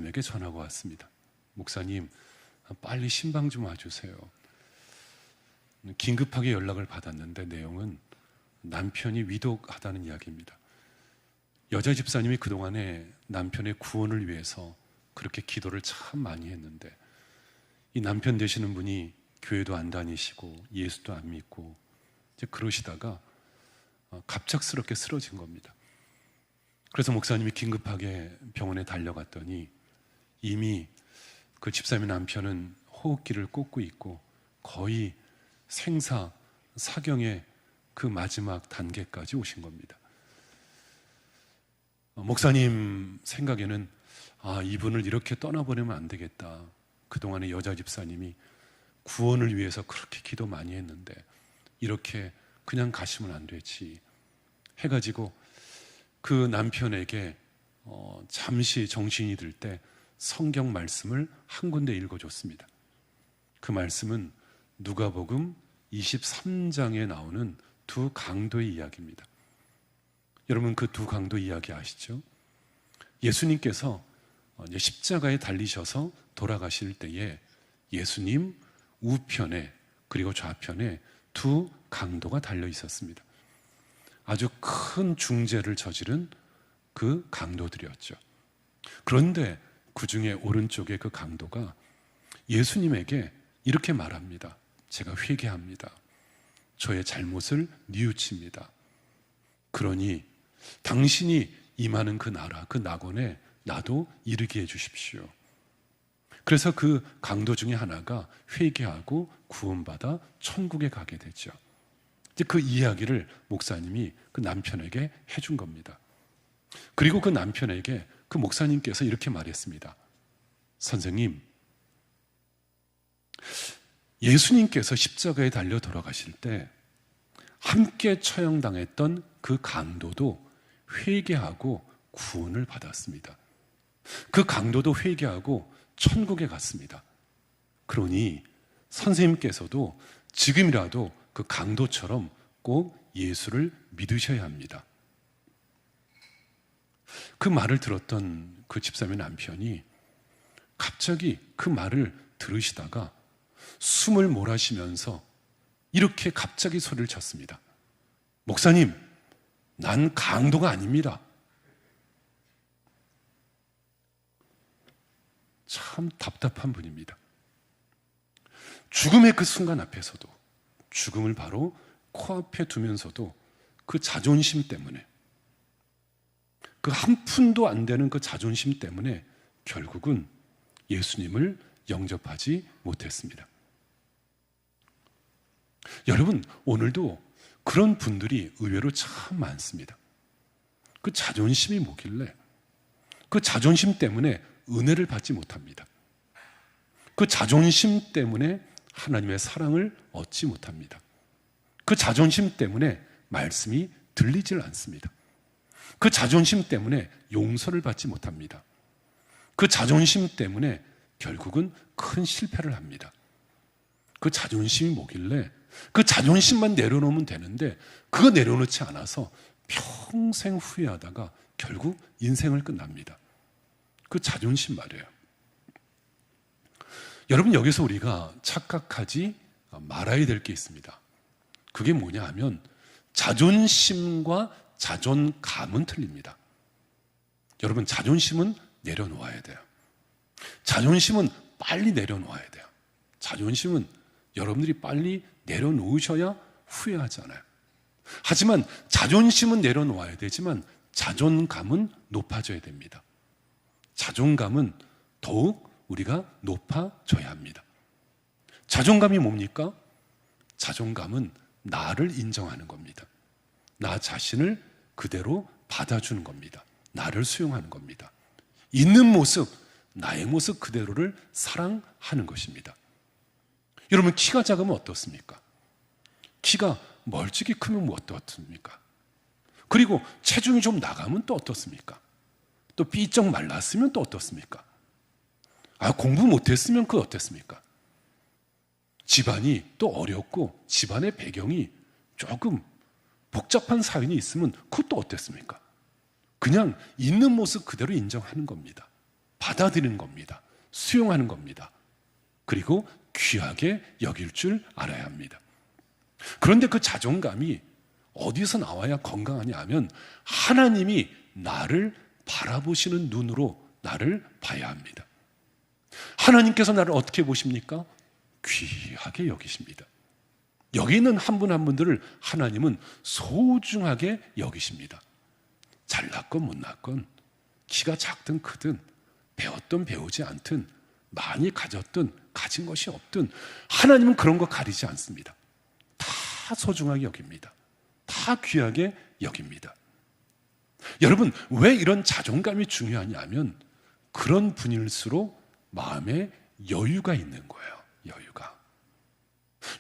집사님에게 전화가 왔습니다. 목사님, 빨리 신방 좀 와주세요. 긴급하게 연락을 받았는데 내용은 남편이 위독하다는 이야기입니다. 여자 집사님이 그동안에 남편의 구원을 위해서 그렇게 기도를 참 많이 했는데 이 남편 되시는 분이 교회도 안 다니시고 예수도 안 믿고 이제 그러시다가 갑작스럽게 쓰러진 겁니다. 그래서 목사님이 긴급하게 병원에 달려갔더니 이미 그 집사님의 남편은 호흡기를 꽂고 있고 거의 생사 사경의 그 마지막 단계까지 오신 겁니다. 목사님 생각에는 이분을 이렇게 떠나보내면 안 되겠다. 그동안에 여자 집사님이 구원을 위해서 그렇게 기도 많이 했는데 이렇게 그냥 가시면 안 되지 해가지고 그 남편에게 잠시 정신이 들 때 성경 말씀을 한 군데 읽어줬습니다. 그 말씀은 누가복음 23장에 나오는 두 강도의 이야기입니다. 여러분 그 두 강도 이야기 아시죠? 예수님께서 이제 십자가에 달리셔서 돌아가실 때에 예수님 우편에 그리고 좌편에 두 강도가 달려 있었습니다. 아주 큰 중죄를 저지른 그 강도들이었죠. 그런데 그 중에 오른쪽에 그 강도가 예수님에게 이렇게 말합니다. 제가 회개합니다. 저의 잘못을 뉘우칩니다. 그러니 당신이 임하는 그 나라, 그 낙원에 나도 이르게 해주십시오. 그래서 그 강도 중에 하나가 회개하고 구원받아 천국에 가게 되죠. 이제 그 이야기를 목사님이 그 남편에게 해준 겁니다. 그리고 그 남편에게 그 목사님께서 이렇게 말했습니다. 선생님, 예수님께서 십자가에 달려 돌아가실 때 함께 처형당했던 그 강도도 회개하고 구원을 받았습니다. 그 강도도 회개하고 천국에 갔습니다. 그러니 선생님께서도 지금이라도 그 강도처럼 꼭 예수를 믿으셔야 합니다. 그 말을 들었던 그 집사님의 남편이 갑자기 그 말을 들으시다가 숨을 몰아쉬면서 이렇게 갑자기 소리를 쳤습니다. 목사님, 난 강도가 아닙니다. 참 답답한 분입니다. 죽음의 그 순간 앞에서도 죽음을 바로 코앞에 두면서도 그 자존심 때문에 그 한 푼도 안 되는 그 자존심 때문에 결국은 예수님을 영접하지 못했습니다. 여러분, 오늘도 그런 분들이 의외로 참 많습니다. 그 자존심이 뭐길래 그 자존심 때문에 은혜를 받지 못합니다. 그 자존심 때문에 하나님의 사랑을 얻지 못합니다. 그 자존심 때문에 말씀이 들리질 않습니다. 그 자존심 때문에 용서를 받지 못합니다. 그 자존심 때문에 결국은 큰 실패를 합니다. 그 자존심이 뭐길래 그 자존심만 내려놓으면 되는데 그거 내려놓지 않아서 평생 후회하다가 결국 인생을 끝납니다. 그 자존심 말이에요. 여러분, 여기서 우리가 착각하지 말아야 될 게 있습니다. 그게 뭐냐 하면 자존심과 자존감은 틀립니다. 여러분, 자존심은 내려놓아야 돼요. 자존심은 빨리 내려놓아야 돼요. 자존심은 여러분들이 빨리 내려놓으셔야 후회하잖아요. 하지만 자존심은 내려놓아야 되지만 자존감은 높아져야 됩니다. 자존감은 더욱 우리가 높아져야 합니다. 자존감이 뭡니까? 자존감은 나를 인정하는 겁니다. 나 자신을 그대로 받아주는 겁니다. 나를 수용하는 겁니다. 있는 모습, 나의 모습 그대로를 사랑하는 것입니다. 여러분, 키가 작으면 어떻습니까? 키가 멀찍이 크면 뭐 어떻습니까? 그리고 체중이 좀 나가면 또 어떻습니까? 또 삐쩍 말랐으면 또 어떻습니까? 공부 못했으면 그 어땠습니까? 집안이 또 어렵고 집안의 배경이 조금 복잡한 사연이 있으면 그것도 어땠습니까? 그냥 있는 모습 그대로 인정하는 겁니다. 받아들이는 겁니다. 수용하는 겁니다. 그리고 귀하게 여길 줄 알아야 합니다. 그런데 그 자존감이 어디서 나와야 건강하냐 하면 하나님이 나를 바라보시는 눈으로 나를 봐야 합니다. 하나님께서 나를 어떻게 보십니까? 귀하게 여기십니다. 여기 있는 한 분 한 분들을 하나님은 소중하게 여기십니다. 잘났건 못났건, 키가 작든 크든, 배웠든 배우지 않든, 많이 가졌든 가진 것이 없든 하나님은 그런 거 가리지 않습니다. 다 소중하게 여깁니다. 다 귀하게 여깁니다. 여러분, 왜 이런 자존감이 중요하냐면 그런 분일수록 마음에 여유가 있는 거예요. 여유가.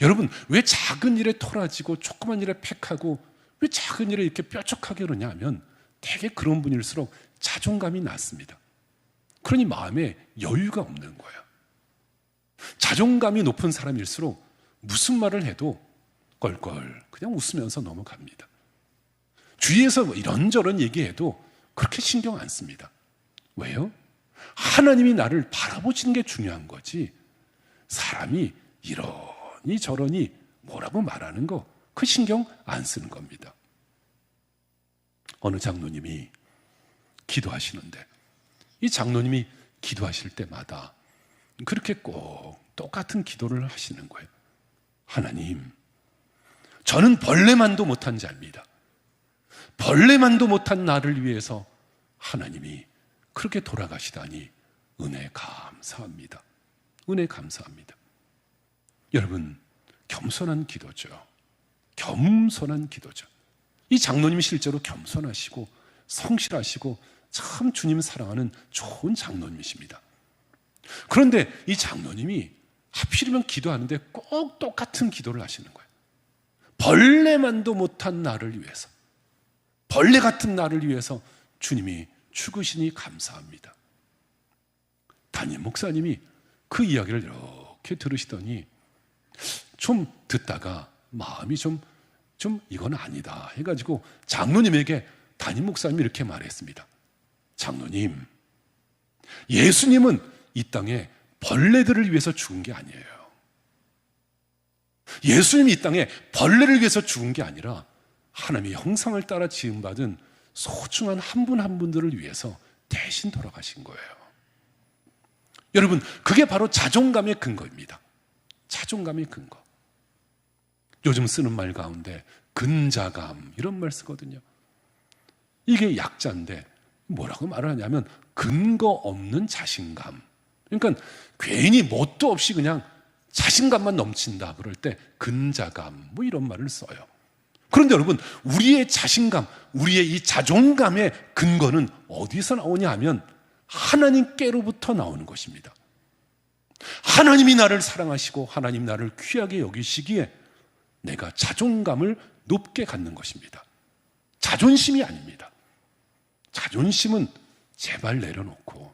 여러분, 왜 작은 일에 토라지고 조그만 일에 팩하고 왜 작은 일에 이렇게 뾰족하게 그러냐 하면 되게 그런 분일수록 자존감이 낮습니다. 그러니 마음에 여유가 없는 거예요. 자존감이 높은 사람일수록 무슨 말을 해도 껄껄 그냥 웃으면서 넘어갑니다. 주위에서 이런저런 얘기해도 그렇게 신경 안 씁니다. 왜요? 하나님이 나를 바라보시는 게 중요한 거지 사람이 이러니 저러니 뭐라고 말하는 거 그 신경 안 쓰는 겁니다. 어느 장로님이 기도하시는데 이 장로님이 기도하실 때마다 그렇게 꼭 똑같은 기도를 하시는 거예요. 하나님, 저는 벌레만도 못한 자입니다. 벌레만도 못한 나를 위해서 하나님이 그렇게 돌아가시다니 은혜 감사합니다. 은혜 감사합니다. 여러분, 겸손한 기도죠. 겸손한 기도죠. 이 장로님이 실제로 겸손하시고 성실하시고 참 주님 사랑하는 좋은 장로님이십니다. 그런데 이 장로님이 하필이면 기도하는데 꼭 똑같은 기도를 하시는 거예요. 벌레만도 못한 나를 위해서, 벌레 같은 나를 위해서 주님이 죽으시니 감사합니다. 담임 목사님이 그 이야기를 이렇게 들으시더니 좀 듣다가 마음이 좀 이건 아니다 해가지고 장로님에게 담임 목사님이 이렇게 말했습니다. 장로님, 예수님은 이 땅에 벌레들을 위해서 죽은 게 아니에요. 예수님이 이 땅에 벌레를 위해서 죽은 게 아니라 하나님의 형상을 따라 지음받은 소중한 한 분 한 분들을 위해서 대신 돌아가신 거예요. 여러분, 그게 바로 자존감의 근거입니다. 자존감의 근거. 요즘 쓰는 말 가운데 근자감 이런 말 쓰거든요. 이게 약자인데 뭐라고 말을 하냐면 근거 없는 자신감. 그러니까 괜히 뭣도 없이 그냥 자신감만 넘친다 그럴 때 근자감 뭐 이런 말을 써요. 그런데 여러분, 우리의 자신감, 우리의 이 자존감의 근거는 어디서 나오냐 하면 하나님께로부터 나오는 것입니다. 하나님이 나를 사랑하시고 하나님 나를 귀하게 여기시기에 내가 자존감을 높게 갖는 것입니다. 자존심이 아닙니다. 자존심은 제발 내려놓고,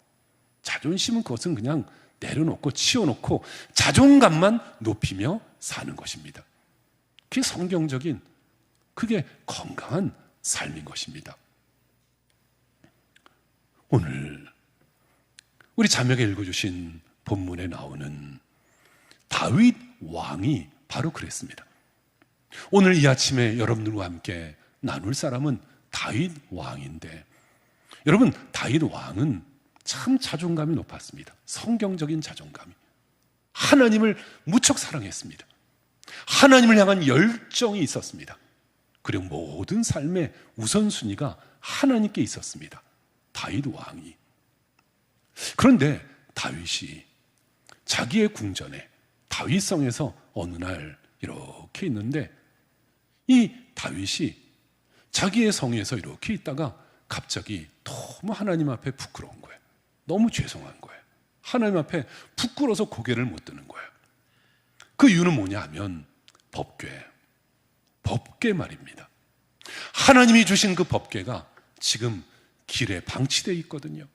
자존심은 그것은 그냥 내려놓고 치워놓고 자존감만 높이며 사는 것입니다. 그게 성경적인, 그게 건강한 삶인 것입니다. 오늘 우리 자매가 읽어주신 본문에 나오는 다윗 왕이 바로 그랬습니다. 오늘 이 아침에 여러분들과 함께 나눌 사람은 다윗 왕인데, 여러분, 다윗 왕은 참 자존감이 높았습니다. 성경적인 자존감이. 하나님을 무척 사랑했습니다. 하나님을 향한 열정이 있었습니다. 그리고 모든 삶의 우선순위가 하나님께 있었습니다. 다윗 왕이. 그런데 다윗이 자기의 궁전에 다윗성에서 어느 날 이렇게 있는데 이 다윗이 자기의 성에서 이렇게 있다가 갑자기 너무 하나님 앞에 부끄러운 거예요. 너무 죄송한 거예요. 하나님 앞에 부끄러워서 고개를 못 드는 거예요. 그 이유는 뭐냐 하면 법궤 말입니다. 하나님이 주신 그 법궤가 지금 길에 방치되어 있거든요.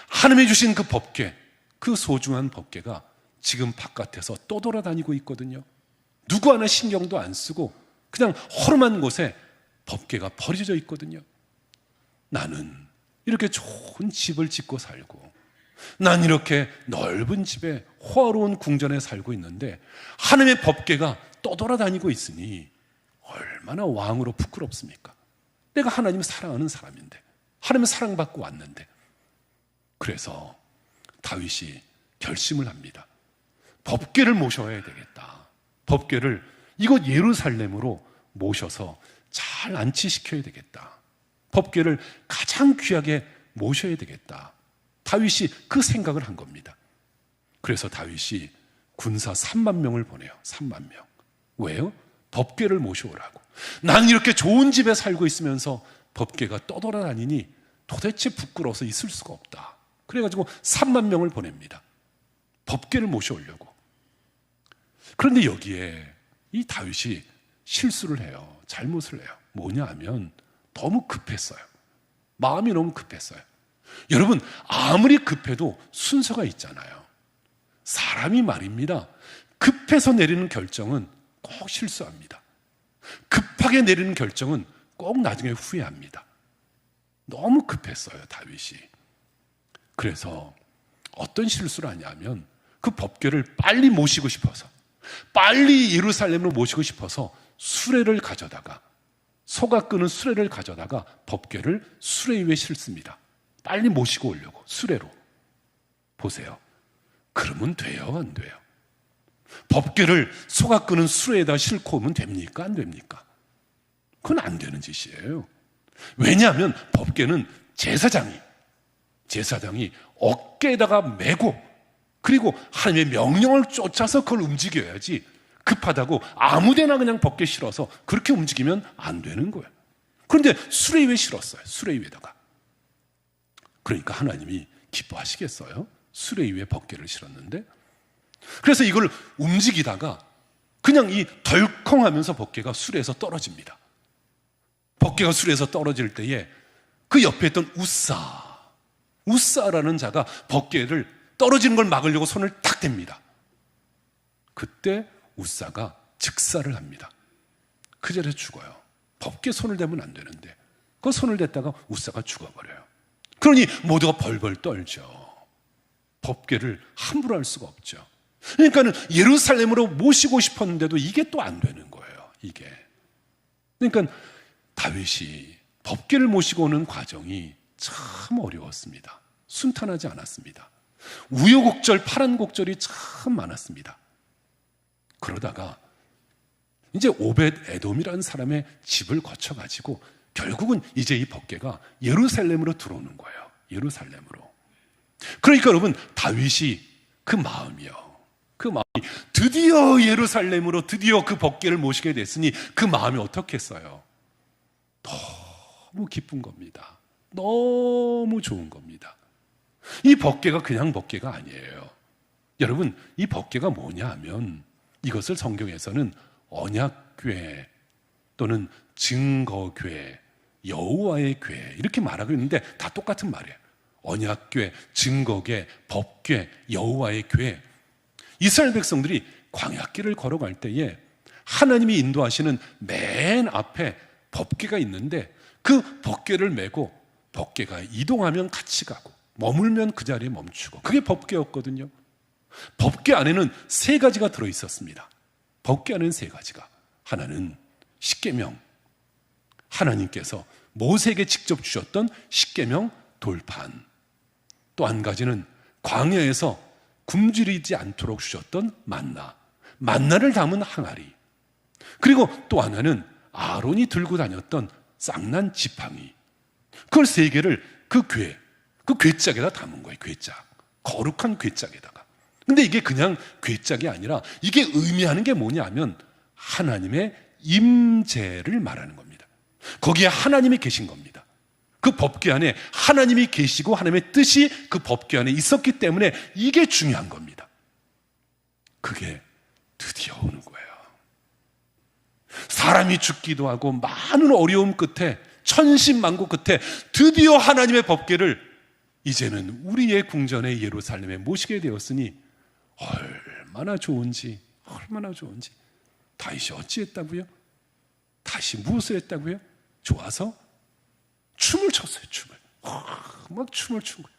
하나님이 주신 그 법궤, 그 소중한 법궤가 지금 바깥에서 떠돌아다니고 있거든요. 누구 하나 신경도 안 쓰고 그냥 허름한 곳에 법궤가 버려져 있거든요. 나는 이렇게 좋은 집을 짓고 살고 난 이렇게 넓은 집에 호화로운 궁전에 살고 있는데 하나님의 법궤가 떠돌아다니고 있으니 얼마나 왕으로 부끄럽습니까? 내가 하나님 사랑하는 사람인데, 하나님 사랑받고 왔는데. 그래서 다윗이 결심을 합니다. 법궤를 모셔야 되겠다. 법궤를 이곳 예루살렘으로 모셔서 잘 안치시켜야 되겠다. 법궤를 가장 귀하게 모셔야 되겠다. 다윗이 그 생각을 한 겁니다. 그래서 다윗이 군사 3만 명을 보내요. 3만 명. 왜요? 법궤를 모셔오라고. 나는 이렇게 좋은 집에 살고 있으면서 법궤가 떠돌아다니니 도대체 부끄러워서 있을 수가 없다. 그래가지고 3만 명을 보냅니다. 법궤를 모셔오려고. 그런데 여기에 이 다윗이 실수를 해요. 잘못을 해요. 뭐냐 하면 너무 급했어요. 마음이 너무 급했어요. 여러분, 아무리 급해도 순서가 있잖아요. 사람이 말입니다. 급해서 내리는 결정은 꼭 실수합니다. 급하게 내리는 결정은 꼭 나중에 후회합니다. 너무 급했어요, 다윗이. 그래서 어떤 실수를 하냐면 그 법궤를 빨리 모시고 싶어서, 빨리 예루살렘으로 모시고 싶어서 수레를 가져다가, 소가 끄는 수레를 가져다가 법궤를 수레 위에 싣습니다. 빨리 모시고 오려고, 수레로. 보세요. 그러면 돼요, 안 돼요? 법궤를 소가 끄는 수레에다 싣고 오면 됩니까, 안 됩니까? 그건 안 되는 짓이에요. 왜냐하면 법궤는 제사장이 어깨에다가 메고, 그리고 하나님의 명령을 쫓아서 그걸 움직여야지, 급하다고 아무데나 그냥 법궤 실어서 그렇게 움직이면 안 되는 거예요. 그런데 수레 위에 실었어요. 수레 위에다가. 그러니까 하나님이 기뻐하시겠어요? 수레 위에 법궤를 실었는데. 그래서 이걸 움직이다가 그냥 이 덜컹하면서 법궤가 수레에서 떨어집니다. 법궤가 수레에서 떨어질 때에 그 옆에 있던 우사라는 자가 법궤를 떨어지는 걸 막으려고 손을 탁 댑니다. 그때 우사가 즉사를 합니다. 그 자리에 죽어요. 법궤 손을 대면 안 되는데 그 손을 댔다가 우사가 죽어버려요. 그러니 모두가 벌벌 떨죠. 법궤를 함부로 할 수가 없죠. 그러니까는 예루살렘으로 모시고 싶었는데도 이게 또 안 되는 거예요. 이게. 그러니까 다윗이 법궤를 모시고 오는 과정이 참 어려웠습니다. 순탄하지 않았습니다. 우여곡절, 파란곡절이 참 많았습니다. 그러다가 이제 오벳 에돔이라는 사람의 집을 거쳐가지고 결국은 이제 이 법궤가 예루살렘으로 들어오는 거예요. 예루살렘으로. 그러니까 여러분, 다윗이 그 마음이 드디어 예루살렘으로 드디어 그 법궤를 모시게 됐으니 그 마음이 어떻겠어요? 너무 기쁜 겁니다. 너무 좋은 겁니다. 이 법궤가 그냥 법궤가 아니에요. 여러분, 이 법궤가 뭐냐 하면 이것을 성경에서는 언약궤 또는 증거궤, 여호와의 궤 이렇게 말하고 있는데 다 똑같은 말이에요. 언약궤, 증거궤, 법궤, 여호와의 궤. 이스라엘 백성들이 광야길을 걸어갈 때에 하나님이 인도하시는 맨 앞에 법궤가 있는데 그 법궤를 메고 법궤가 이동하면 같이 가고 머물면 그 자리에 멈추고, 그게 법궤였거든요. 법궤 안에는 3가지가 들어있었습니다. 법궤 안에는 3가지가. 하나는 십계명, 하나님께서 모세에게 직접 주셨던 십계명 돌판. 또 한 가지는 광야에서 굶주리지 않도록 주셨던 만나를 담은 항아리. 그리고 또 하나는 아론이 들고 다녔던 쌍난 지팡이. 그걸 3개를 그 괴짝에다 담은 거예요. 괴짝. 거룩한 괴짝에다가. 근데 이게 그냥 괴짝이 아니라 이게 의미하는 게 뭐냐 하면 하나님의 임재를 말하는 겁니다. 거기에 하나님이 계신 겁니다. 그 법궤 안에 하나님이 계시고 하나님의 뜻이 그 법궤 안에 있었기 때문에 이게 중요한 겁니다. 그게 드디어 오는 거예요. 사람이 죽기도 하고 많은 어려움 끝에, 천신만고 끝에 드디어 하나님의 법궤를 이제는 우리의 궁전의 예루살렘에 모시게 되었으니 얼마나 좋은지. 다윗이 어찌했다고요? 다시 무엇을 했다고요? 좋아서 춤을 췄어요. 막 춤을 춘 거예요.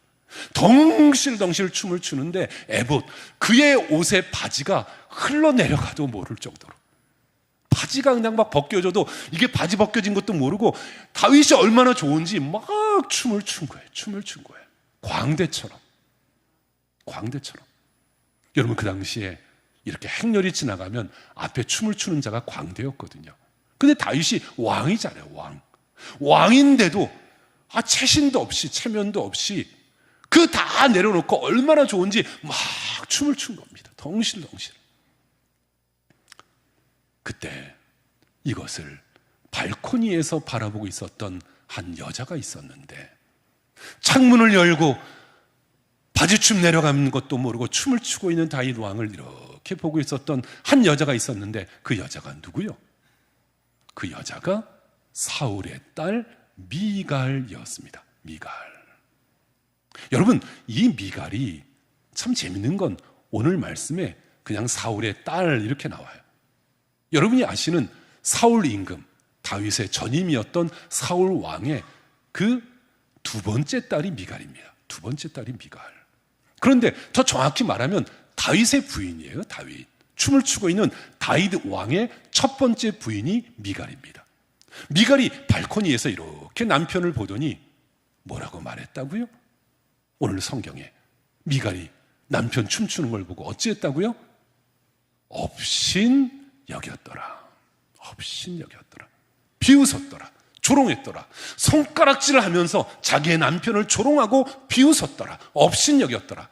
덩실덩실 춤을 추는데 에봇, 그의 옷의 바지가 흘러내려가도 모를 정도로, 바지가 그냥 막 벗겨져도 이게 바지 벗겨진 것도 모르고 다윗이 얼마나 좋은지 막 춤을 춘 거예요. 춤을 춘 거예요. 광대처럼. 여러분, 그 당시에 이렇게 행렬이 지나가면 앞에 춤을 추는 자가 광대였거든요. 근데 다윗이 왕이잖아요. 왕인데도 체신도 없이 체면도 없이 그 다 내려놓고 얼마나 좋은지 막 춤을 춘 겁니다. 덩실덩실. 그때 이것을 발코니에서 바라보고 있었던 한 여자가 있었는데, 창문을 열고 바지춤 내려가는 것도 모르고 춤을 추고 있는 다윗 왕을 이렇게 보고 있었던 한 여자가 있었는데, 그 여자가 누구요? 그 여자가 사울의 딸 미갈이었습니다. 미갈. 여러분, 이 미갈이 참 재밌는 건 오늘 말씀에 그냥 사울의 딸 이렇게 나와요. 여러분이 아시는 사울 임금, 다윗의 전임이었던 사울 왕의 그 두 번째 딸이 미갈입니다. 두 번째 딸이 미갈. 그런데 더 정확히 말하면 다윗의 부인이에요. 다윗. 춤을 추고 있는 다윗 왕의 첫 번째 부인이 미갈입니다. 미갈이 발코니에서 이렇게 남편을 보더니 뭐라고 말했다고요? 오늘 성경에 미갈이 남편 춤추는 걸 보고 어찌했다고요? 업신 여겼더라. 업신 여겼더라. 비웃었더라. 조롱했더라. 손가락질을 하면서 자기의 남편을 조롱하고 비웃었더라. 업신 여겼더라.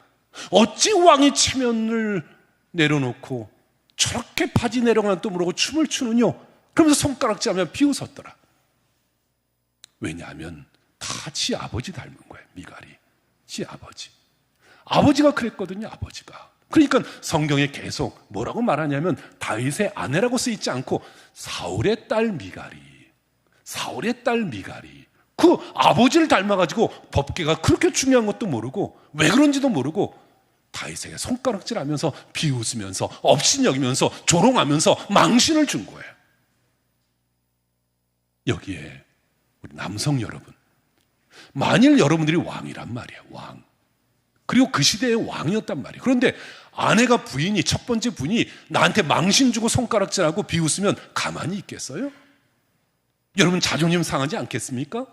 어찌 왕이 체면을 내려놓고 저렇게 바지 내려가는 또 모르고 춤을 추느뇨? 그러면서 손가락질하며 비웃었더라. 왜냐하면 다 지 아버지 닮은 거예요. 미갈이. 지 아버지. 아버지가 그랬거든요. 아버지가. 그러니까 성경에 계속 뭐라고 말하냐면 다윗의 아내라고 쓰이지 않고 사울의 딸 미갈이. 사울의 딸 미갈이. 그 아버지를 닮아가지고 법궤가 그렇게 중요한 것도 모르고 왜 그런지도 모르고 다윗에게 손가락질하면서 비웃으면서 업신여기면서 조롱하면서 망신을 준 거예요. 여기에 우리 남성 여러분, 만일 여러분들이 왕이란 말이에요. 왕. 그리고 그 시대의 왕이었단 말이에요. 그런데 아내가 부인이, 첫 번째 부인이 나한테 망신 주고 손가락질하고 비웃으면 가만히 있겠어요? 여러분 자존심 상하지 않겠습니까?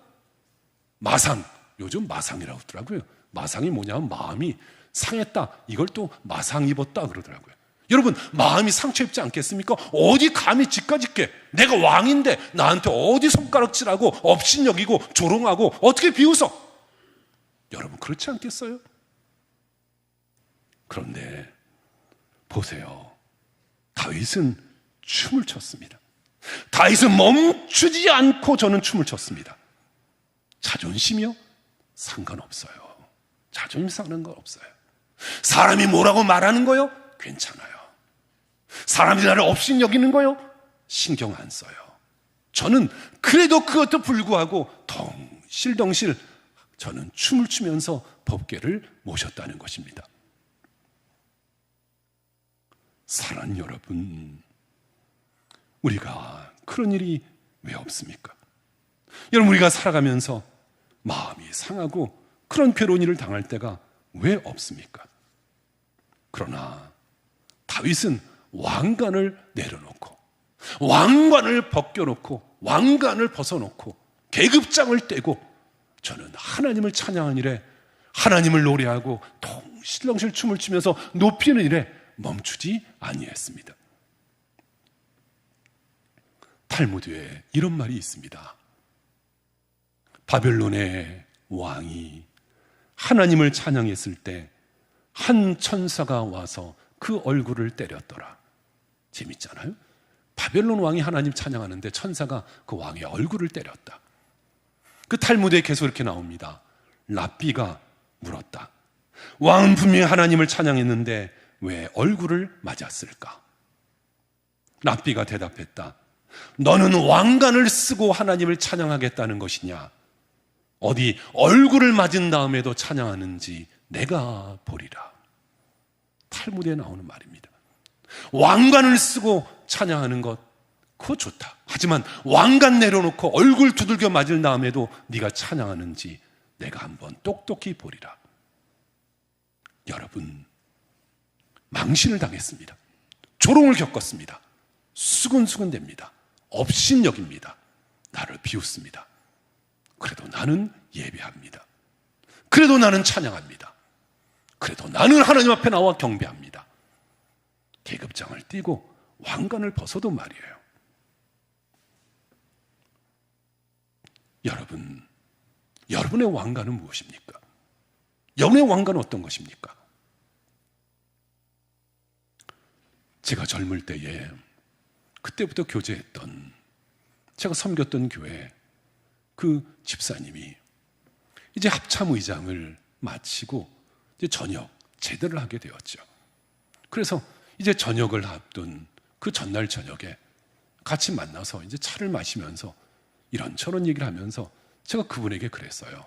마상, 요즘 마상이라고 하더라고요. 마상이 뭐냐면 마음이 상했다, 이걸 또 마상 입었다 그러더라고요. 여러분 마음이 상처 입지 않겠습니까? 어디 감히 지까짓게 내가 왕인데 나한테 어디 손가락질하고 업신여기고 조롱하고 어떻게 비웃어? 여러분 그렇지 않겠어요? 그런데 보세요. 다윗은 춤을 췄습니다. 다윗은 멈추지 않고 저는 춤을 췄습니다. 자존심이요? 상관없어요. 자존심 상하는 거 없어요. 사람이 뭐라고 말하는 거요? 괜찮아요. 사람이 나를 업신여기는 거요? 신경 안 써요. 저는 그래도 그것도 불구하고 덩실덩실 저는 춤을 추면서 법궤를 모셨다는 것입니다. 사랑하는 여러분, 우리가 그런 일이 왜 없습니까? 여러분 우리가 살아가면서 마음이 상하고 그런 괴로운 일을 당할 때가 왜 없습니까? 그러나 다윗은 왕관을 내려놓고 왕관을 벗겨놓고 왕관을 벗어놓고 계급장을 떼고 저는 하나님을 찬양하는 일에, 하나님을 노래하고 덩실덩실 춤을 추면서 높이는 일에 멈추지 아니했습니다. 탈무드에 이런 말이 있습니다. 바벨론의 왕이 하나님을 찬양했을 때 한 천사가 와서 그 얼굴을 때렸더라. 재밌잖아요? 바벨론 왕이 하나님 찬양하는데 천사가 그 왕의 얼굴을 때렸다. 그 탈무드에 계속 이렇게 나옵니다. 랍비가 물었다. 왕은 분명히 하나님을 찬양했는데 왜 얼굴을 맞았을까? 랍비가 대답했다. 너는 왕관을 쓰고 하나님을 찬양하겠다는 것이냐? 어디 얼굴을 맞은 다음에도 찬양하는지 내가 보리라. 탈무드에 나오는 말입니다. 왕관을 쓰고 찬양하는 것, 그거 좋다. 하지만 왕관 내려놓고 얼굴 두들겨 맞은 다음에도 네가 찬양하는지 내가 한번 똑똑히 보리라. 여러분, 망신을 당했습니다. 조롱을 겪었습니다. 수근수근됩니다. 업신여깁니다. 나를 비웃습니다. 그래도 나는 예배합니다. 그래도 나는 찬양합니다. 그래도 나는 하나님 앞에 나와 경배합니다. 계급장을 띠고 왕관을 벗어도 말이에요. 여러분, 여러분의 왕관은 무엇입니까? 여러분의 왕관은 어떤 것입니까? 제가 젊을 때에 그때부터 교제했던, 제가 섬겼던 교회 그 집사님이 이제 합참의장을 마치고 이제 저녁 제대를 하게 되었죠. 그래서 이제 저녁을 앞둔 그 전날 저녁에 같이 만나서 이제 차를 마시면서 이런저런 얘기를 하면서 제가 그분에게 그랬어요.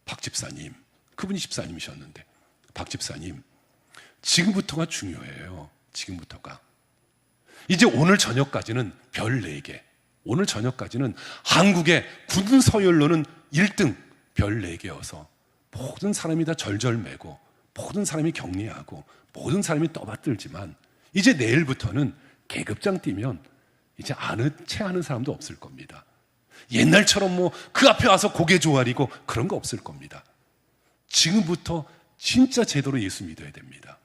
박 집사님, 그분이 집사님이셨는데, 박 집사님, 지금부터가 중요해요. 지금부터가. 이제 오늘 저녁까지는 별 4개, 오늘 저녁까지는 한국의 굳은 서열로는 1등 별 4개여서 모든 사람이 다 절절매고 모든 사람이 격리하고 모든 사람이 떠받들지만 이제 내일부터는 계급장 뛰면 이제 체하는 사람도 없을 겁니다. 옛날처럼 뭐 그 앞에 와서 고개 조아리고 그런 거 없을 겁니다. 지금부터 진짜 제대로 예수 믿어야 됩니다.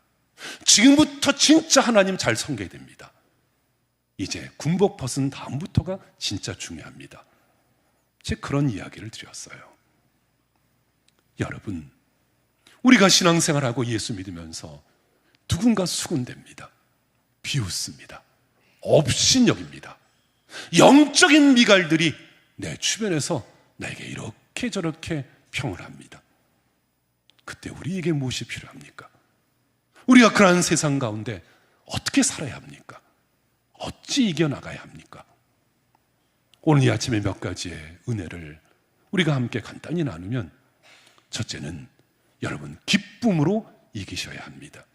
지금부터 진짜 하나님 잘 섬겨야 됩니다. 이제 군복 벗은 다음부터가 진짜 중요합니다. 제가 그런 이야기를 드렸어요. 여러분, 우리가 신앙생활하고 예수 믿으면서 누군가 수군됩니다. 비웃습니다. 업신여깁니다. 영적인 미갈들이 내 주변에서 나에게 이렇게 저렇게 평을 합니다. 그때 우리에게 무엇이 필요합니까? 우리가 그러한 세상 가운데 어떻게 살아야 합니까? 어찌 이겨나가야 합니까? 오늘 이 아침에 몇 가지의 은혜를 우리가 함께 간단히 나누면, 첫째는 여러분, 기쁨으로 이기셔야 합니다.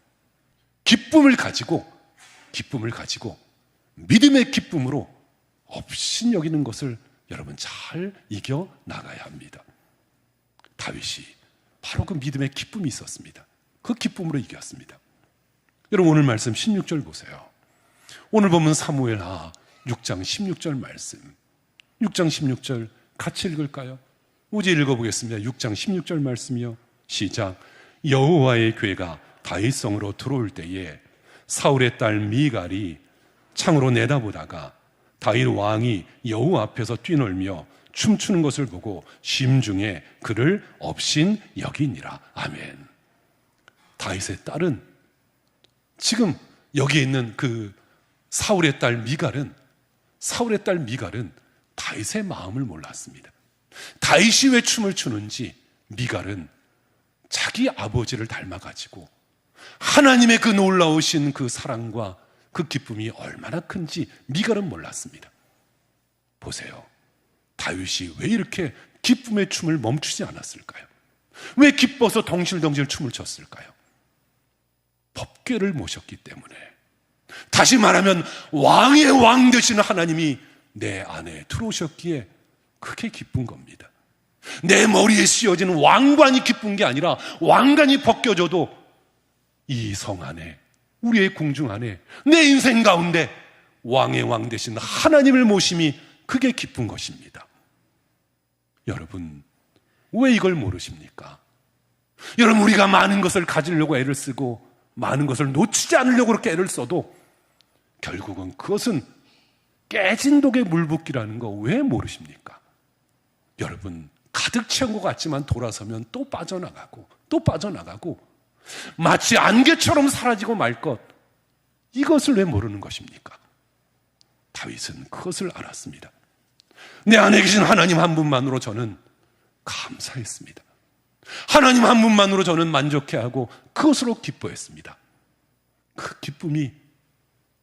기쁨을 가지고 믿음의 기쁨으로 업신여기는 것을 여러분 잘 이겨나가야 합니다. 다윗이 바로 그 믿음의 기쁨이 있었습니다. 그 기쁨으로 이겼습니다. 여러분, 오늘 말씀 16절 보세요. 오늘 보면 사무엘하 6장 16절 말씀, 6장 16절 같이 읽을까요? 우지 읽어보겠습니다. 6장 16절 말씀이요. 시작. 여호와의 궤가 다윗성으로 들어올 때에 사울의 딸 미갈이 창으로 내다보다가 다윗 왕이 여호와 앞에서 뛰놀며 춤추는 것을 보고 심중에 그를 업신 여기니라. 아멘. 다윗의 딸은, 지금 여기에 있는 그 사울의 딸 미갈은 다윗의 마음을 몰랐습니다. 다윗이 왜 춤을 추는지 미갈은 자기 아버지를 닮아가지고 하나님의 그 놀라우신 그 사랑과 그 기쁨이 얼마나 큰지 미갈은 몰랐습니다. 보세요. 다윗이 왜 이렇게 기쁨의 춤을 멈추지 않았을까요? 왜 기뻐서 덩실덩실 춤을 췄을까요? 법궤를 모셨기 때문에. 다시 말하면 왕의 왕 되시는 하나님이 내 안에 들어오셨기에 그게 기쁜 겁니다. 내 머리에 씌워지는 왕관이 기쁜 게 아니라 왕관이 벗겨져도 이 성 안에, 우리의 궁중 안에, 내 인생 가운데 왕의 왕 되신 하나님을 모심이 그게 기쁜 것입니다. 여러분, 왜 이걸 모르십니까? 여러분, 우리가 많은 것을 가지려고 애를 쓰고 많은 것을 놓치지 않으려고 그렇게 애를 써도 결국은 그것은 깨진 독에 물 붓기라는 거 왜 모르십니까? 여러분, 가득 채운 것 같지만 돌아서면 또 빠져나가고 마치 안개처럼 사라지고 말 것, 이것을 왜 모르는 것입니까? 다윗은 그것을 알았습니다. 내 안에 계신 하나님 한 분만으로 저는 감사했습니다. 하나님 한 분만으로 저는 만족해하고 그것으로 기뻐했습니다. 그 기쁨이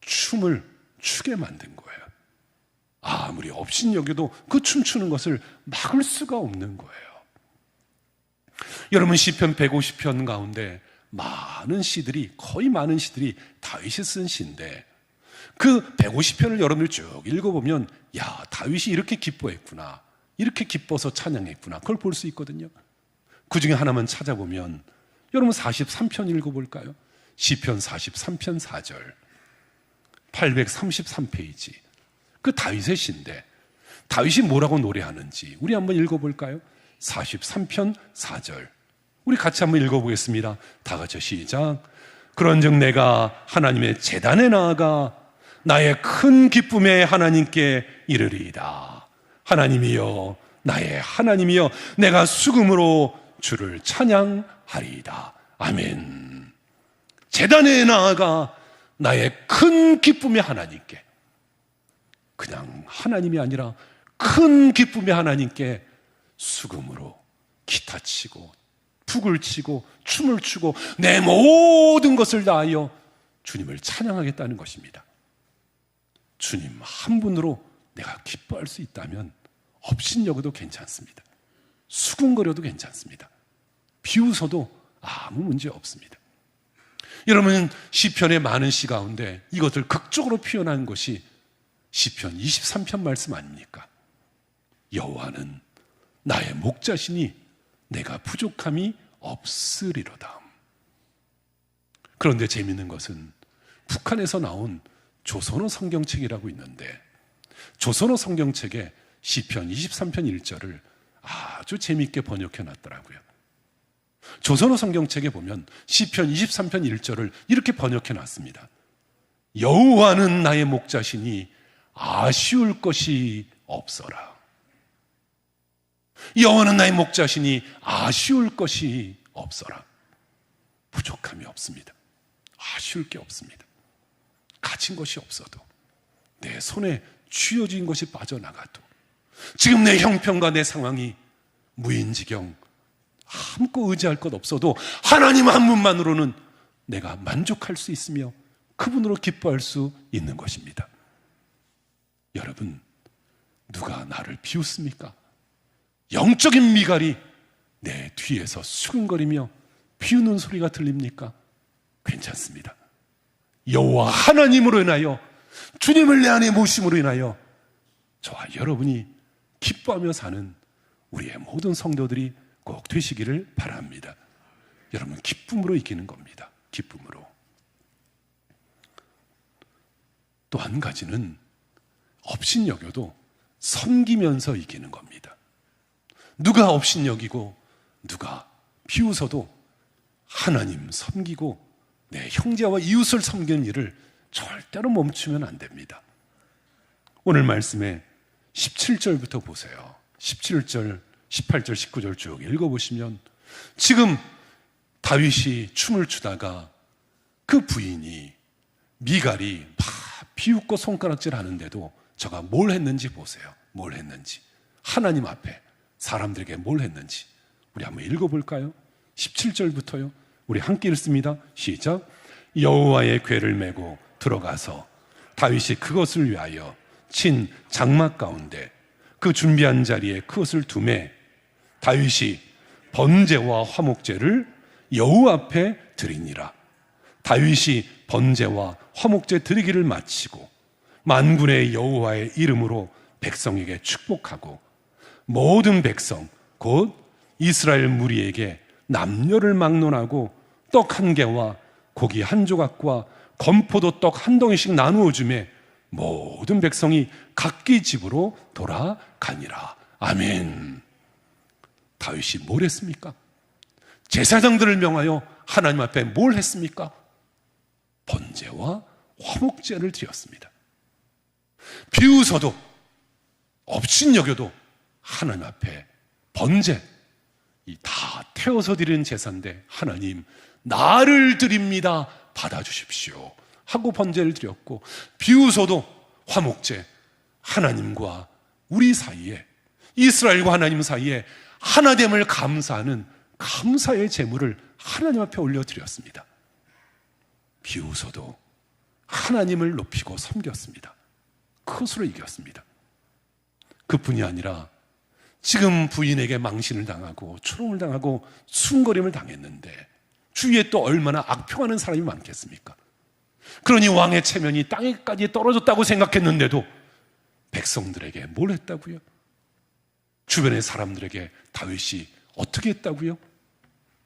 춤을 추게 만든 거예요. 아무리 업신여겨도 그 춤추는 것을 막을 수가 없는 거예요. 여러분, 시편 150편 가운데 거의 많은 시들이 다윗이 쓴 시인데, 그 150편을 여러분들이 쭉 읽어보면, 야, 다윗이 이렇게 기뻐했구나, 이렇게 기뻐서 찬양했구나, 그걸 볼 수 있거든요. 그 중에 하나만 찾아보면 여러분 43편 읽어볼까요? 시편 43편 4절, 833페이지. 그 다윗의 시인데 다윗이 뭐라고 노래하는지 우리 한번 읽어볼까요? 43편 4절. 우리 같이 한번 읽어보겠습니다. 다 같이 시작. 그런즉 내가 하나님의 제단에 나아가 나의 큰 기쁨에 하나님께 이르리이다. 하나님이여, 나의 하나님이여, 내가 수금으로 주를 찬양하리이다. 아멘. 제단에 나아가 나의 큰 기쁨의 하나님께, 그냥 하나님이 아니라 큰 기쁨의 하나님께 수금으로 기타 치고 북을 치고 춤을 추고 내 모든 것을 다하여 주님을 찬양하겠다는 것입니다. 주님 한 분으로 내가 기뻐할 수 있다면 업신여겨도 괜찮습니다. 수군거려도 괜찮습니다. 비웃어도 아무 문제 없습니다. 여러분, 시편의 많은 시 가운데 이것을 극적으로 표현한 것이 시편 23편 말씀 아닙니까? 여호와는 나의 목자시니 내가 부족함이 없으리로다. 그런데 재미있는 것은 북한에서 나온 조선어 성경책이라고 있는데, 조선어 성경책에 시편 23편 1절을 아주 재미있게 번역해 놨더라고요. 조선어 성경책에 보면 시편 23편 1절을 이렇게 번역해 놨습니다. 여호와는 나의 목자시니 아쉬울 것이 없어라. 여호와는 나의 목자시니 아쉬울 것이 없어라. 부족함이 없습니다. 아쉬울 게 없습니다. 가진 것이 없어도, 내 손에 쥐어진 것이 빠져나가도, 지금 내 형편과 내 상황이 무인지경 아무것도 의지할 것 없어도 하나님 한 분만으로는 내가 만족할 수 있으며 그분으로 기뻐할 수 있는 것입니다. 여러분, 누가 나를 비웃습니까? 영적인 미갈이 내 뒤에서 수근거리며 비우는 소리가 들립니까? 괜찮습니다. 여호와 하나님으로 인하여, 주님을 내 안에 모심으로 인하여 저와 여러분이 기뻐하며 사는 우리의 모든 성도들이 꼭 되시기를 바랍니다. 여러분, 기쁨으로 이기는 겁니다. 기쁨으로. 또 한 가지는 업신여겨도 섬기면서 이기는 겁니다. 누가 업신여기고 누가 비웃어도 하나님 섬기고 내 형제와 이웃을 섬기는 일을 절대로 멈추면 안 됩니다. 오늘 말씀에 17절부터 보세요. 17절, 18절, 19절 쭉 읽어보시면 지금 다윗이 춤을 추다가 그 부인이 미갈이 막 비웃고 손가락질 하는데도 저가 뭘 했는지 보세요. 뭘 했는지. 하나님 앞에 사람들에게 뭘 했는지 우리 한번 읽어볼까요? 17절부터요. 우리 함께 읽습니다. 시작. 여호와의 궤를 메고 들어가서 다윗이 그것을 위하여 친 장막 가운데 그 준비한 자리에 그것을 두매 다윗이 번제와 화목제를 여호와 앞에 드리니라. 다윗이 번제와 화목제 드리기를 마치고 만군의 여호와의 이름으로 백성에게 축복하고 모든 백성 곧 이스라엘 무리에게 남녀를 막론하고 떡 한 개와 고기 한 조각과 건포도 떡 한 덩이씩 나누어 주매 모든 백성이 각기 집으로 돌아가니라. 아멘. 다윗이 뭘 했습니까? 제사장들을 명하여 하나님 앞에 뭘 했습니까? 번제와 화목제를 드렸습니다. 비웃어도 업신여겨도 하나님 앞에 번제, 이 다 태워서 드리는 제사인데 하나님 나를 드립니다, 받아주십시오 하고 번제를 드렸고, 비웃어도 화목제, 하나님과 우리 사이에, 이스라엘과 하나님 사이에 하나됨을 감사하는 감사의 제물을 하나님 앞에 올려드렸습니다. 비웃어도 하나님을 높이고 섬겼습니다. 그것으로 이겼습니다. 그뿐이 아니라 지금 부인에게 망신을 당하고 추롱을 당하고 순거림을 당했는데 주위에 또 얼마나 악평하는 사람이 많겠습니까? 그러니 왕의 체면이 땅에까지 떨어졌다고 생각했는데도 백성들에게 뭘 했다고요? 주변의 사람들에게 다윗이 어떻게 했다고요?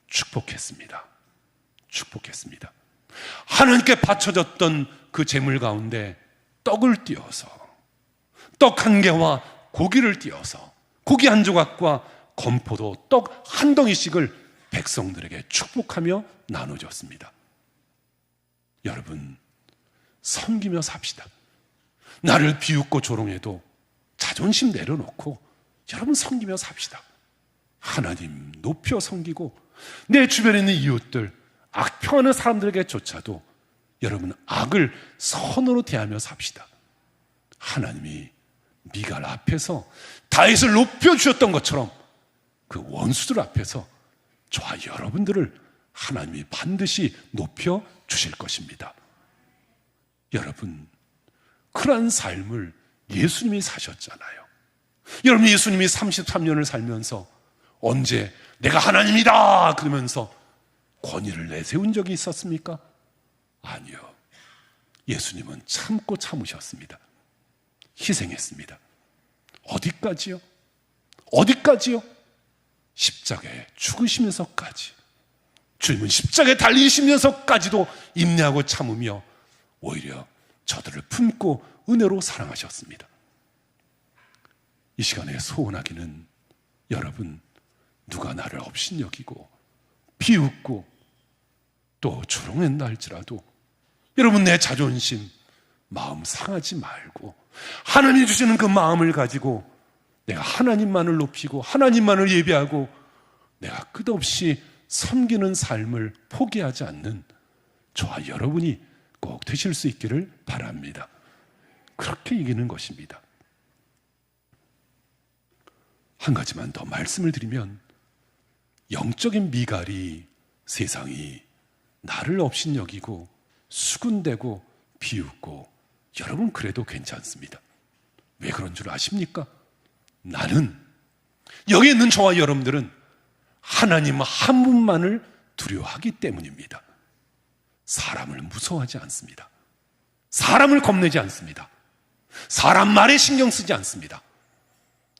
축복했습니다. 축복했습니다. 하나님께 바쳐졌던 그 제물 가운데 떡을 띄어서, 떡 한 개와 고기를 띄어서 고기 한 조각과 건포도 떡 한 덩이씩을 백성들에게 축복하며 나눠줬습니다. 여러분, 섬기며 삽시다. 나를 비웃고 조롱해도 자존심 내려놓고 여러분 섬기며 삽시다. 하나님 높여 섬기고 내 주변에 있는 이웃들, 악평하는 사람들에게조차도 여러분 악을 선으로 대하며 삽시다. 하나님이 미갈 앞에서 다윗을 높여주셨던 것처럼 그 원수들 앞에서 저와 여러분들을 하나님이 반드시 높여주실 것입니다. 여러분, 그러한 삶을 예수님이 사셨잖아요. 여러분, 예수님이 33년을 살면서 언제 내가 하나님이다 그러면서 권위를 내세운 적이 있었습니까? 아니요. 예수님은 참고 참으셨습니다. 희생했습니다. 어디까지요? 어디까지요? 십자가에 죽으시면서까지, 주님은 십자가에 달리시면서까지도 인내하고 참으며 오히려 저들을 품고 은혜로 사랑하셨습니다. 이 시간에 소원하기는, 여러분, 누가 나를 업신여기고 비웃고 또 조롱한다 할지라도 여러분, 내 자존심, 마음 상하지 말고 하나님이 주시는 그 마음을 가지고 내가 하나님만을 높이고 하나님만을 예배하고 내가 끝없이 섬기는 삶을 포기하지 않는 저와 여러분이 꼭 되실 수 있기를 바랍니다. 그렇게 이기는 것입니다. 한 가지만 더 말씀을 드리면, 영적인 미갈이 세상이 나를 업신여기고 수군대고 비웃고 여러분 그래도 괜찮습니다. 왜 그런 줄 아십니까? 나는, 여기 있는 저와 여러분들은 하나님 한 분만을 두려워하기 때문입니다. 사람을 무서워하지 않습니다. 사람을 겁내지 않습니다. 사람 말에 신경 쓰지 않습니다.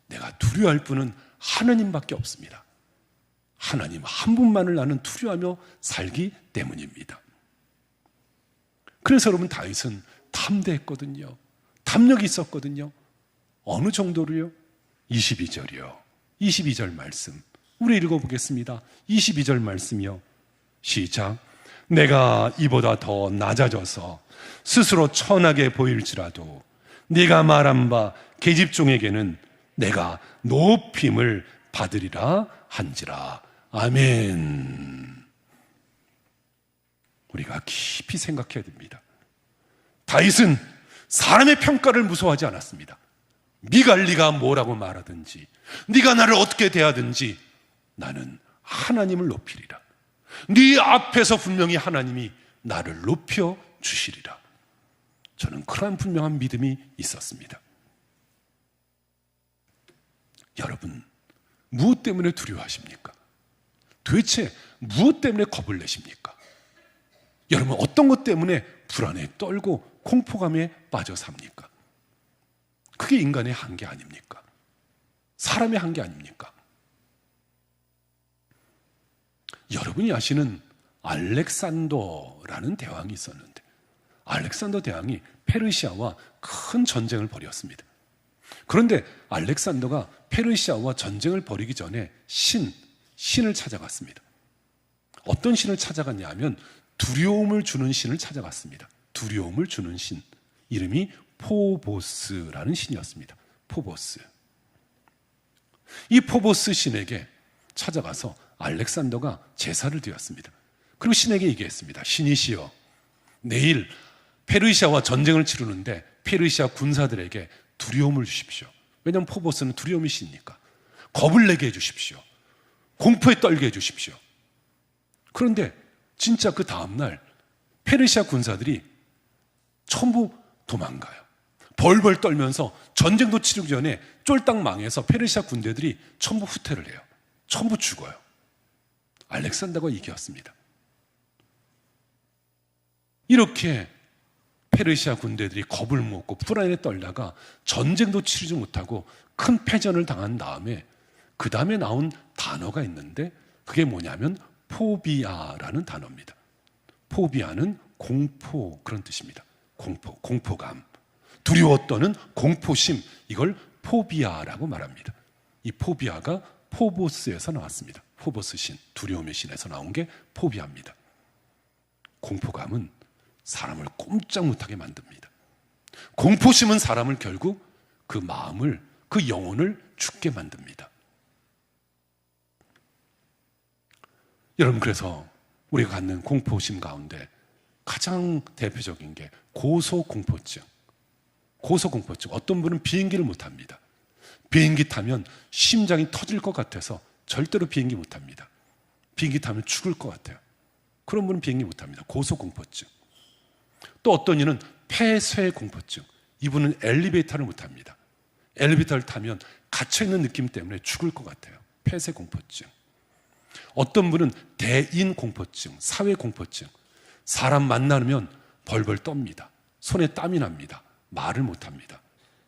내가 두려워할 분은 하나님밖에 없습니다. 하나님 한 분만을 나는 두려워하며 살기 때문입니다. 그래서 여러분, 다윗은 탐대했거든요. 탐욕이 있었거든요. 어느 정도로요? 22절이요. 22절 말씀 우리 읽어보겠습니다. 22절 말씀이요. 시작. 내가 이보다 더 낮아져서 스스로 천하게 보일지라도 네가 말한 바 계집종에게는 내가 높임을 받으리라 한지라. 아멘. 우리가 깊이 생각해야 됩니다. 다윗은 사람의 평가를 무서워하지 않았습니다. 미갈리가 뭐라고 말하든지, 네가 나를 어떻게 대하든지 나는 하나님을 높이리라. 네 앞에서 분명히 하나님이 나를 높여 주시리라. 저는 그러한 분명한 믿음이 있었습니다. 여러분, 무엇 때문에 두려워하십니까? 도대체 무엇 때문에 겁을 내십니까? 여러분, 어떤 것 때문에 불안에 떨고 공포감에 빠져 삽니까? 그게 인간의 한계 아닙니까? 사람의 한계 아닙니까? 여러분이 아시는 알렉산더라는 대왕이 있었는데, 알렉산더 대왕이 페르시아와 큰 전쟁을 벌였습니다. 그런데 알렉산더가 페르시아와 전쟁을 벌이기 전에 신을 찾아갔습니다. 어떤 신을 찾아갔냐 하면 두려움을 주는 신을 찾아갔습니다. 두려움을 주는 신, 이름이 포보스라는 신이었습니다. 포보스. 이 포보스 신에게 찾아가서 알렉산더가 제사를 드렸습니다. 그리고 신에게 얘기했습니다. 신이시여, 내일 페르시아와 전쟁을 치르는데 페르시아 군사들에게 두려움을 주십시오. 왜냐하면 포보스는 두려움이 신이니까. 겁을 내게 해주십시오. 공포에 떨게 해주십시오. 그런데 진짜 그 다음날 페르시아 군사들이 전부 도망가요. 벌벌 떨면서 전쟁도 치르기 전에 쫄딱 망해서 페르시아 군대들이 전부 후퇴를 해요. 전부 죽어요. 알렉산더가 이겼습니다. 이렇게 페르시아 군대들이 겁을 먹고 불안에 떨다가 전쟁도 치르지 못하고 큰 패전을 당한 다음에 그 다음에 나온 단어가 있는데 그게 뭐냐면 포비아라는 단어입니다. 포비아는 공포, 그런 뜻입니다. 공포, 공포감. 두려워 떠는 공포심, 이걸 포비아라고 말합니다. 이 포비아가 포보스에서 나왔습니다. 포보스 신, 두려움의 신에서 나온 게 포비아입니다. 공포감은 사람을 꼼짝 못하게 만듭니다. 공포심은 사람을 결국 그 마음을, 그 영혼을 죽게 만듭니다. 여러분, 그래서 우리가 갖는 공포심 가운데 가장 대표적인 게 고소공포증. 고소공포증. 어떤 분은 비행기를 못 합니다. 비행기 타면 심장이 터질 것 같아서 절대로 비행기 못 합니다. 비행기 타면 죽을 것 같아요. 그런 분은 비행기 못 합니다. 고소공포증. 또 어떤 이는 폐쇄공포증. 이분은 엘리베이터를 못 합니다. 엘리베이터를 타면 갇혀있는 느낌 때문에 죽을 것 같아요. 폐쇄공포증. 어떤 분은 대인공포증, 사회공포증. 사람 만나면 벌벌 떱니다. 손에 땀이 납니다. 말을 못합니다.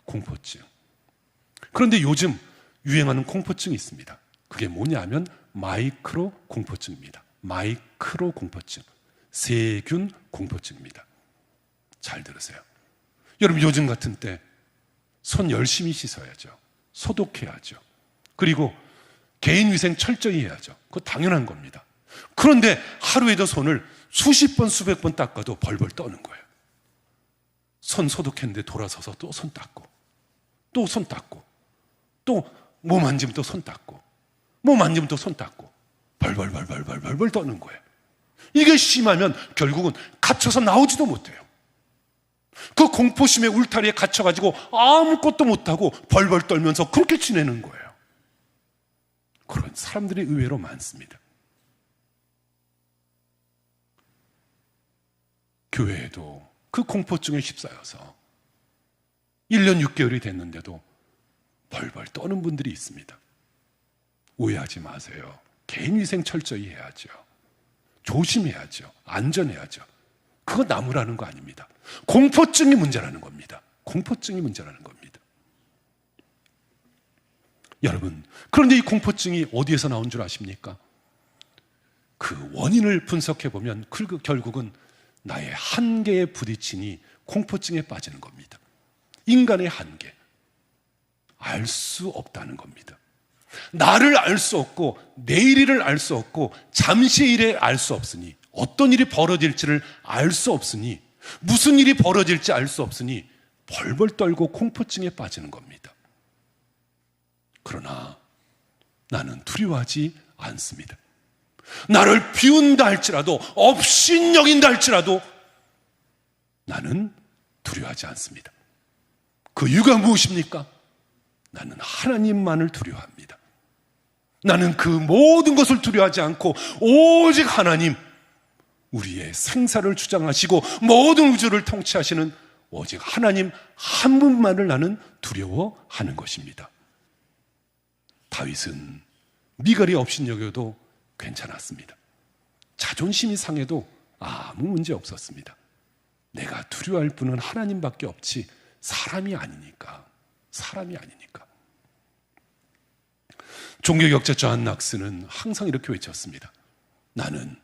공포증. 그런데 요즘 유행하는 공포증이 있습니다. 그게 뭐냐면 마이크로 공포증입니다. 마이크로 공포증, 세균 공포증입니다. 잘 들으세요. 여러분, 요즘 같은 때 손 열심히 씻어야죠. 소독해야죠. 그리고 개인위생 철저히 해야죠. 그거 당연한 겁니다. 그런데 하루에도 손을 수십 번, 수백 번 닦아도 벌벌 떠는 거예요. 손 소독했는데 돌아서서 또 손 닦고, 또 손 닦고, 또 뭐 만지면 또 손 닦고, 뭐 만지면 또 손 닦고, 벌벌 떠는 거예요. 이게 심하면 결국은 갇혀서 나오지도 못해요. 그 공포심의 울타리에 갇혀가지고 아무것도 못하고 벌벌 떨면서 그렇게 지내는 거예요. 그런 사람들이 의외로 많습니다. 교회에도 그 공포증에 휩싸여서 1년 6개월이 됐는데도 벌벌 떠는 분들이 있습니다. 오해하지 마세요. 개인위생 철저히 해야죠. 조심해야죠. 안전해야죠. 그거 나무라는 거 아닙니다. 공포증이 문제라는 겁니다. 공포증이 문제라는 겁니다. 여러분, 그런데 이 공포증이 어디에서 나온 줄 아십니까? 그 원인을 분석해보면 결국은 나의 한계에 부딪히니 공포증에 빠지는 겁니다. 인간의 한계. 알 수 없다는 겁니다. 나를 알 수 없고 내일을 알 수 없고 잠시의 일에 알 수 없으니, 어떤 일이 벌어질지를 알 수 없으니, 무슨 일이 벌어질지 알 수 없으니 벌벌 떨고 공포증에 빠지는 겁니다. 그러나 나는 두려워하지 않습니다. 나를 비운다 할지라도, 업신여긴다 할지라도 나는 두려워하지 않습니다. 그 이유가 무엇입니까? 나는 하나님만을 두려워합니다. 나는 그 모든 것을 두려워하지 않고 오직 하나님, 우리의 생사를 주장하시고 모든 우주를 통치하시는 오직 하나님 한 분만을 나는 두려워하는 것입니다. 다윗은 미갈이 업신여겨도 괜찮았습니다. 자존심이 상해도 아무 문제 없었습니다. 내가 두려워할 분은 하나님밖에 없지 사람이 아니니까. 종교격자 존 낙스는 항상 이렇게 외쳤습니다. 나는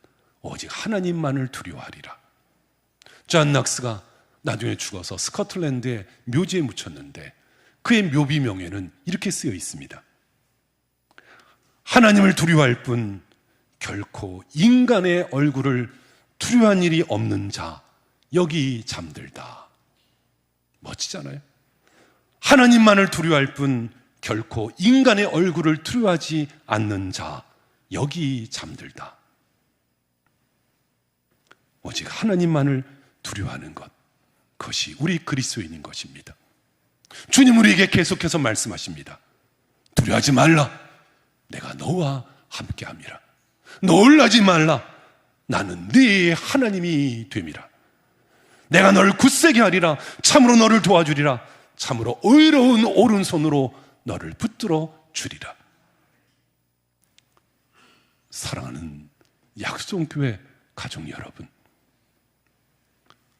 오직 하나님만을 두려워하리라. 존 낙스가 나중에 죽어서 스코틀랜드의 묘지에 묻혔는데 그의 묘비명에는 이렇게 쓰여 있습니다. 하나님을 두려워할 뿐 결코 인간의 얼굴을 두려워한 일이 없는 자, 여기 잠들다. 멋지잖아요. 하나님만을 두려워할 뿐 결코 인간의 얼굴을 두려워하지 않는 자, 여기 잠들다. 오직 하나님만을 두려워하는 것, 그것이 우리 그리스도인인 것입니다. 주님 우리에게 계속해서 말씀하십니다. 두려워하지 말라. 내가 너와 함께함이라. 놀라지 말라. 나는 네 하나님이 됨이라. 내가 너를 굳세게 하리라. 참으로 너를 도와주리라. 참으로 의로운 오른손으로 너를 붙들어 주리라. 사랑하는 약속교회 가족 여러분,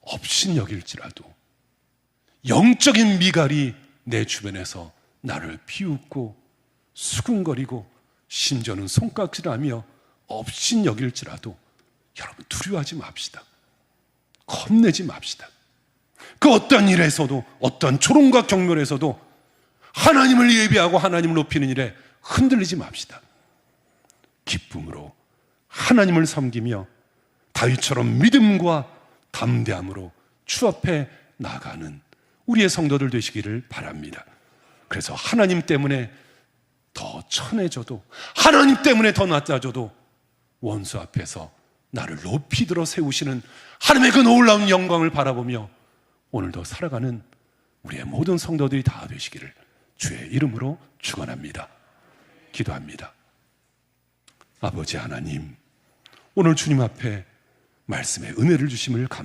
업신여길지라도 영적인 미갈이 내 주변에서 나를 비웃고 수군거리고 심지어는 손가락질하며 업신여길지라도 여러분, 두려워하지 맙시다. 겁내지 맙시다. 그 어떤 일에서도, 어떤 조롱과 경멸에서도 하나님을 예배하고 하나님을 높이는 일에 흔들리지 맙시다. 기쁨으로 하나님을 섬기며 다윗처럼 믿음과 담대함으로 주 앞에 나가는 우리의 성도들 되시기를 바랍니다. 그래서 하나님 때문에 더 천해져도, 하나님 때문에 더 낮아져도 원수 앞에서 나를 높이 들어 세우시는 하나님의 그 놀라운 영광을 바라보며 오늘도 살아가는 우리의 모든 성도들이 다 되시기를 주의 이름으로 축원합니다. 기도합니다. 아버지 하나님, 오늘 주님 앞에 말씀의 은혜를 주심을 감사합니다.